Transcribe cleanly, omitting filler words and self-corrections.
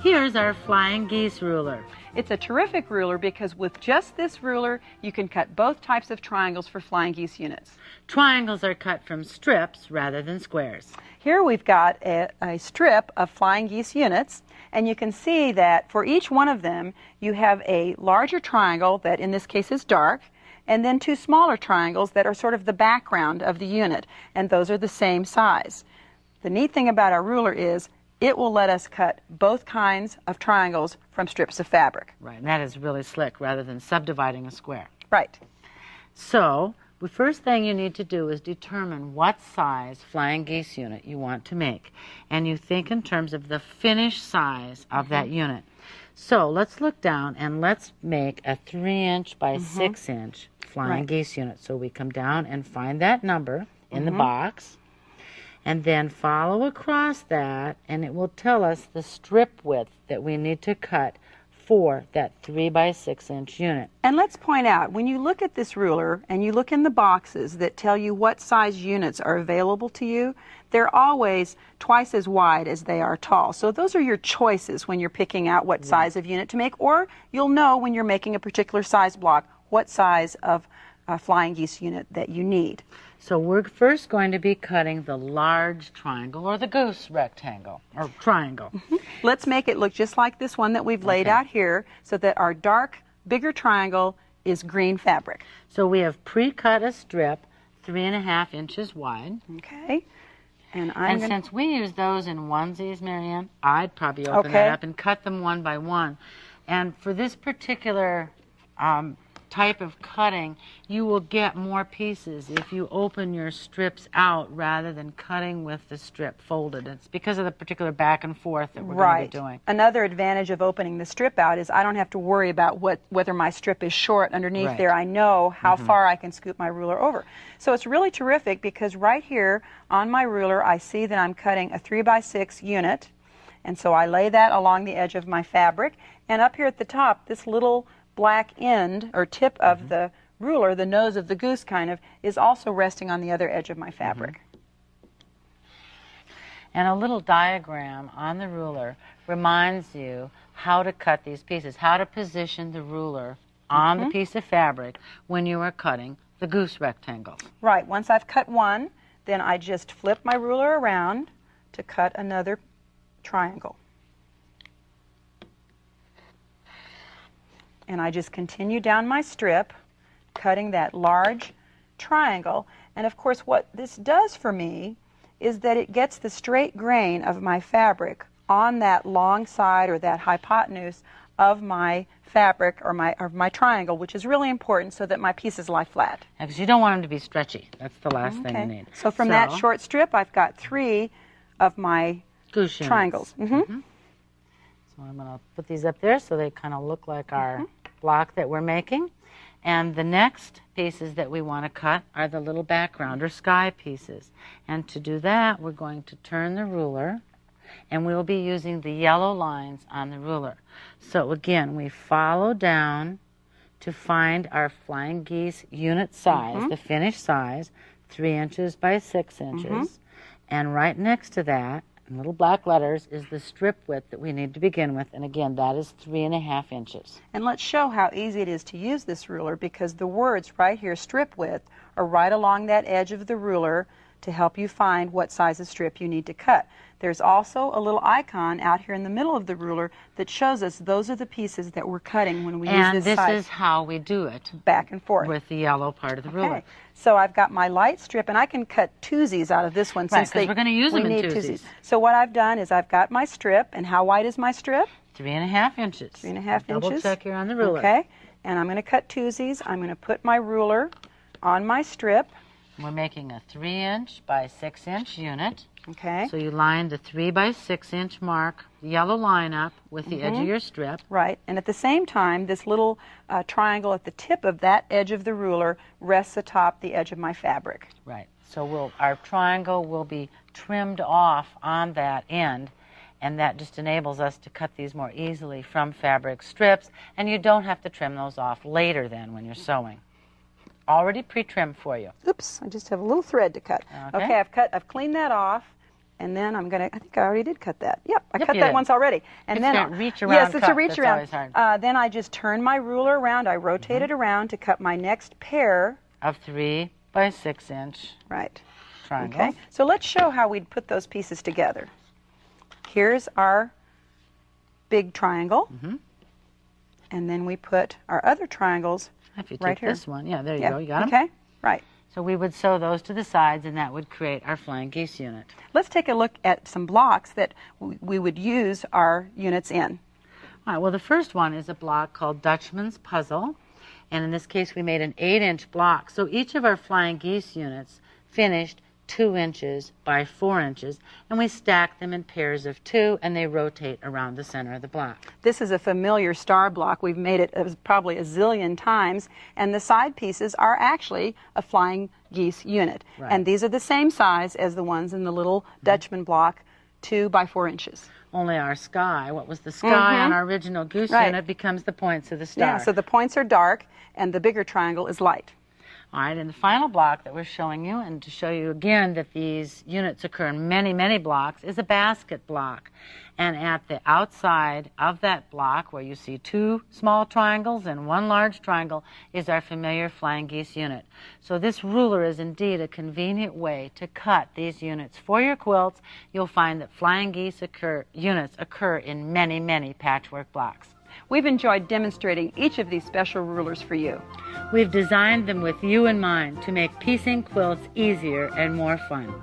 Here's our flying geese ruler. It's a terrific ruler because with just this ruler, you can cut both types of triangles for flying geese units. Triangles are cut from strips rather than squares. Here we've got a strip of flying geese units, and you can see that for each one of them, you have a larger triangle that in this case is dark, and then two smaller triangles that are sort of the background of the unit, and those are the same size. The neat thing about our ruler is it will let us cut both kinds of triangles from strips of fabric. Right, and that is really slick rather than subdividing a square. Right. So, the first thing you need to do is determine what size flying geese unit you want to make. And you think in terms of the finished size of that unit. So, let's look down and let's make a 3-inch by 6-inch flying geese unit. So we come down and find that number in the box. And then follow across that, and it will tell us the strip width that we need to cut for that 3 by 6-inch unit. And let's point out, when you look at this ruler and you look in the boxes that tell you what size units are available to you, they're always twice as wide as they are tall. So those are your choices when you're picking out what size of unit to make, or you'll know when you're making a particular size block what size of flying geese unit that you need. So we're first going to be cutting the large triangle, or the goose rectangle, or triangle. Let's make it look just like this one that we've laid out here, so that our dark, bigger triangle is green fabric. So we have pre-cut a strip 3.5 inches wide. Okay. And since we use those in onesies, Marianne, I'd probably open that up and cut them one by one. And for this particular type of cutting, you will get more pieces if you open your strips out rather than cutting with the strip folded. It's because of the particular back and forth that we're going to be doing. Another advantage of opening the strip out is I don't have to worry about whether my strip is short underneath there. I know how far I can scoop my ruler over. So it's really terrific because right here on my ruler I see that I'm cutting a 3 by 6 unit, and so I lay that along the edge of my fabric, and up here at the top this little black end or tip of the ruler, the nose of the goose kind of, is also resting on the other edge of my fabric. And a little diagram on the ruler reminds you how to cut these pieces, how to position the ruler on the piece of fabric when you are cutting the goose rectangles. Right. Once I've cut one, then I just flip my ruler around to cut another triangle. And I just continue down my strip, cutting that large triangle. And of course what this does for me is that it gets the straight grain of my fabric on that long side or that hypotenuse of my fabric or my triangle, which is really important so that my pieces lie flat. Because you don't want them to be stretchy. That's the last thing you need. So from that short strip, I've got 3 of my goose triangles. So I'm going to put these up there so they kind of look like our block that we're making. And the next pieces that we want to cut are the little background or sky pieces. And to do that, we're going to turn the ruler, and we'll be using the yellow lines on the ruler. So again, we follow down to find our flying geese unit size, the finished size, 3 inches by 6 inches. And right next to that, in little black letters, is the strip width that we need to begin with. And again, that is 3.5 inches. And let's show how easy it is to use this ruler, because the words right here, strip width, are right along that edge of the ruler to help you find what size of strip you need to cut. There's also a little icon out here in the middle of the ruler that shows us those are the pieces that we're cutting when we use this size. And this is how we do it. Back and forth. With the yellow part of the ruler. So I've got my light strip, and I can cut twosies out of this one. Right, because we're going to use them in twosies. So what I've done is I've got my strip, and how wide is my strip? 3.5 inches. 3.5 inches. Double check here on the ruler. Okay, and I'm going to cut twosies. I'm going to put my ruler on my strip. We're making a 3-inch by 6-inch unit. Okay. So you line the 3 by 6-inch mark, the yellow line up with the edge of your strip. Right, and at the same time, this little triangle at the tip of that edge of the ruler rests atop the edge of my fabric. Right, so our triangle will be trimmed off on that end, and that just enables us to cut these more easily from fabric strips, and you don't have to trim those off later then when you're sewing. Already pre-trimmed for you. Oops, I just have a little thread to cut. Okay, I've cleaned that off, And then I'm going to, I think I already did cut that. Yep, I Yep, cut you that did. once already. And It's then that reach around yes, it's cut a reach that's around. always hard. Then I just turn my ruler around. I rotate it around to cut my next pair of 3 by 6 inch right triangles. Okay, so let's show how we'd put those pieces together. Here's our big triangle, and then we put our other triangles If you right take here. this one, yeah, there you go. You got them. Okay, right. So we would sew those to the sides, and that would create our flying geese unit. Let's take a look at some blocks that we would use our units in. All right, well, the first one is a block called Dutchman's Puzzle, and in this case we made an 8-inch block. So each of our flying geese units finished 2 inches by 4 inches, and we stack them in pairs of 2, and they rotate around the center of the block. This is a familiar star block. We've made it probably a zillion times, and the side pieces are actually a flying geese unit. Right. And these are the same size as the ones in the little Dutchman block, 2 by 4 inches. Only our sky, what was the sky on our original goose Right. unit, becomes the points of the star. Yeah, so the points are dark, and the bigger triangle is light. All right, and the final block that we're showing you, and to show you again that these units occur in many, many blocks, is a basket block. And at the outside of that block, where you see 2 small triangles and 1 large triangle, is our familiar flying geese unit. So this ruler is indeed a convenient way to cut these units for your quilts. You'll find that flying geese units occur in many, many patchwork blocks. We've enjoyed demonstrating each of these special rulers for you. We've designed them with you in mind to make piecing quilts easier and more fun.